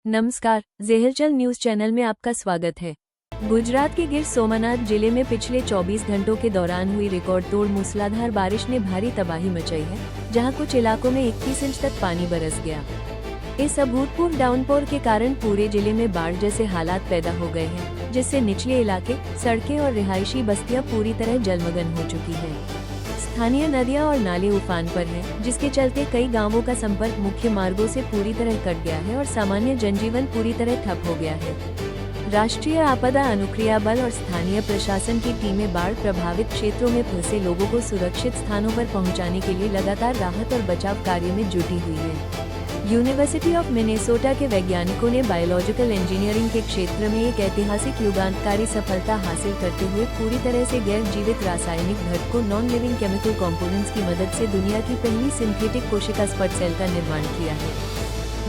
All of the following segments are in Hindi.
नमस्कार, ज़ेहलचल न्यूज़ चैनल में आपका स्वागत है। गुजरात के गिर सोमनाथ जिले में पिछले 24 घंटों के दौरान हुई रिकॉर्ड तोड़ मूसलाधार बारिश ने भारी तबाही मचाई है, जहां कुछ इलाकों में 21 इंच तक पानी बरस गया। इस अभूतपूर्व डाउनपोर के कारण पूरे जिले में बाढ़ जैसे हालात पैदा हो गए हैं, जिससे निचले इलाके, सड़कें और रिहायशी बस्तियां पूरी तरह जलमग्न हो चुकी हैं। स्थानीय नदियां और नाले उफान पर हैं, जिसके चलते कई गांवों का संपर्क मुख्य मार्गों से पूरी तरह कट गया है और सामान्य जनजीवन पूरी तरह ठप हो गया है। राष्ट्रीय आपदा अनुक्रिया बल और स्थानीय प्रशासन की टीमें बाढ़ प्रभावित क्षेत्रों में फंसे लोगों को सुरक्षित स्थानों पर पहुंचाने के लिए लगातार राहत और बचाव कार्य में जुटी हुई है। यूनिवर्सिटी ऑफ मिनेसोटा के वैज्ञानिकों ने बायोलॉजिकल इंजीनियरिंग के क्षेत्र में एक ऐतिहासिक युगांतकारी सफलता हासिल करते हुए पूरी तरह से गैर जीवित रासायनिक घटकों नॉन लिविंग केमिकल कंपोनेंट्स की मदद से दुनिया की पहली सिंथेटिक कोशिका स्पट सेल का निर्माण किया है।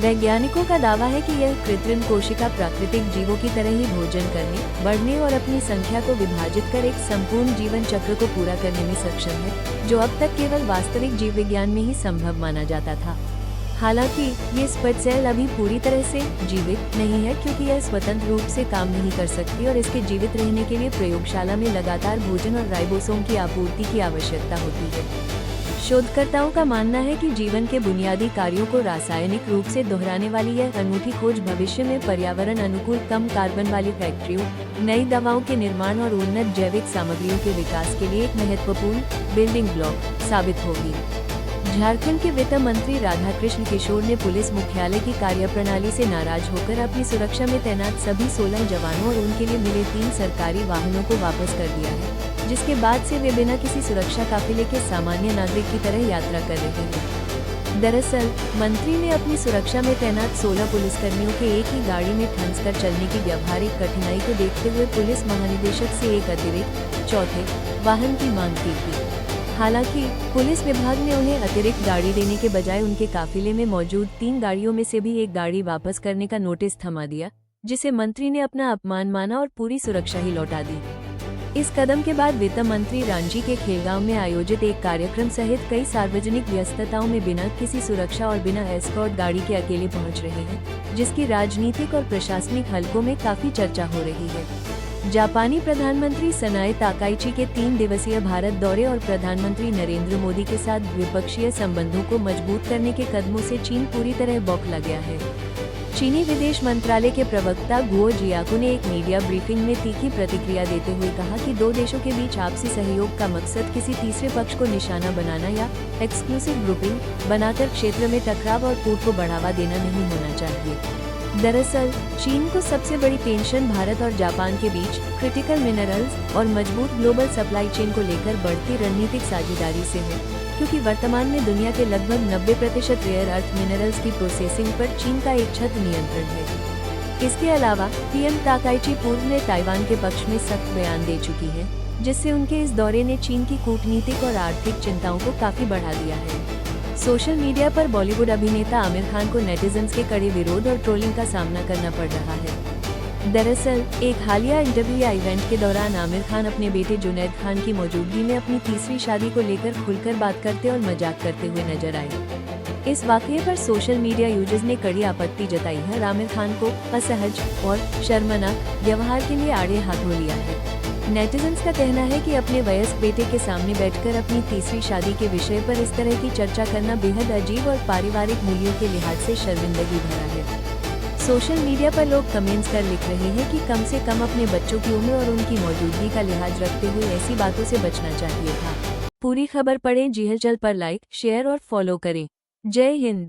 वैज्ञानिकों का दावा है कि यह कृत्रिम कोशिका प्राकृतिक जीवों की तरह ही भोजन करने, बढ़ने और अपनी संख्या को विभाजित कर एक संपूर्ण जीवन चक्र को पूरा करने में सक्षम है, जो अब तक केवल वास्तविक जीव विज्ञान में ही संभव माना जाता था। हालांकि ये स्पट सेल अभी पूरी तरह से जीवित नहीं है, क्योंकि यह स्वतंत्र रूप से काम नहीं कर सकती और इसके जीवित रहने के लिए प्रयोगशाला में लगातार भोजन और राइबोसोम की आपूर्ति की आवश्यकता होती है। शोधकर्ताओं का मानना है कि जीवन के बुनियादी कार्यों को रासायनिक रूप से दोहराने वाली यह अनूठी खोज भविष्य में पर्यावरण अनुकूल कम कार्बन वाली फैक्ट्रियों, नई दवाओं के निर्माण और उन्नत जैविक सामग्रियों के विकास के लिए एक महत्वपूर्ण बिल्डिंग ब्लॉक साबित होगी। झारखंड के वित्त मंत्री राधाकृष्ण किशोर ने पुलिस मुख्यालय की कार्यप्रणाली से नाराज होकर अपनी सुरक्षा में तैनात सभी 16 जवानों और उनके लिए मिले 3 सरकारी वाहनों को वापस कर दिया है, जिसके बाद से वे बिना किसी सुरक्षा काफिले के सामान्य नागरिक की तरह यात्रा कर रहे हैं। दरअसल मंत्री ने अपनी सुरक्षा में तैनात 16 पुलिसकर्मियों के एक ही गाड़ी में फंसकर चलने की व्यावहारिक कठिनाई को देखते हुए पुलिस महानिदेशक से एक अतिरिक्त चौथे वाहन की मांग की थी। हालांकि पुलिस विभाग ने उन्हें अतिरिक्त गाड़ी देने के बजाय उनके काफिले में मौजूद 3 गाड़ियों में से भी एक गाड़ी वापस करने का नोटिस थमा दिया, जिसे मंत्री ने अपना अपमान माना और पूरी सुरक्षा ही लौटा दी। इस कदम के बाद वित्त मंत्री रांची के खेलगांव में आयोजित एक कार्यक्रम सहित कई सार्वजनिक व्यस्तताओं में बिना किसी सुरक्षा और बिना एस्कॉर्ट गाड़ी के अकेले पहुंच रहे हैं, जिसकी राजनीतिक और प्रशासनिक हलकों में काफी चर्चा हो रही है। जापानी प्रधानमंत्री सनाए ताकाइची के 3 दिवसीय भारत दौरे और प्रधानमंत्री नरेंद्र मोदी के साथ द्विपक्षीय संबंधों को मजबूत करने के कदमों से चीन पूरी तरह बौखला गया है। चीनी विदेश मंत्रालय के प्रवक्ता गुओ जियाकू ने एक मीडिया ब्रीफिंग में तीखी प्रतिक्रिया देते हुए कहा कि 2 देशों के बीच आपसी सहयोग का मकसद किसी तीसरे पक्ष को निशाना बनाना या एक्सक्लूसिव ग्रुपिंग बनाकर क्षेत्र में टकराव और कूट को बढ़ावा देना नहीं होना चाहिए। दरअसल चीन को सबसे बड़ी टेंशन भारत और जापान के बीच क्रिटिकल मिनरल्स और मजबूत ग्लोबल सप्लाई चेन को लेकर बढ़ती रणनीतिक साझेदारी से है, क्योंकि वर्तमान में दुनिया के लगभग 90% रेयर अर्थ मिनरल्स की प्रोसेसिंग पर चीन का एक छत नियंत्रण है। इसके अलावा पीएम ताकाइची पूर्व में ताइवान के पक्ष में सख्त बयान दे चुकी है, जिससे उनके इस दौरे ने चीन की कूटनीतिक और आर्थिक चिंताओं को काफी बढ़ा दिया है। सोशल मीडिया पर बॉलीवुड अभिनेता आमिर खान को नेटिजन्स के कड़े विरोध और ट्रोलिंग का सामना करना पड़ रहा है। दरअसल एक हालिया इंटरव्यू या इवेंट के दौरान आमिर खान अपने बेटे जुनैद खान की मौजूदगी में अपनी तीसरी शादी को लेकर खुलकर बात करते और मजाक करते हुए नजर आए। इस वाकये पर सोशल मीडिया यूजर्स ने कड़ी आपत्ति जताई है और आमिर खान को असहज और शर्मनाक व्यवहार के लिए आड़े हाथों लिया है। नेटिजन्स का कहना है कि अपने वयस्क बेटे के सामने बैठकर अपनी तीसरी शादी के विषय पर इस तरह की चर्चा करना बेहद अजीब और पारिवारिक मूल्यों के लिहाज से शर्मिंदगी भरा है। सोशल मीडिया पर लोग कमेंट्स कर लिख रहे हैं कि कम से कम अपने बच्चों की उम्र और उनकी मौजूदगी का लिहाज रखते हुए ऐसी बातों से बचना चाहिए था। पूरी खबर पढ़ें ज़ेहलचल पर लाइक, शेयर और फॉलो करें। जय हिंद।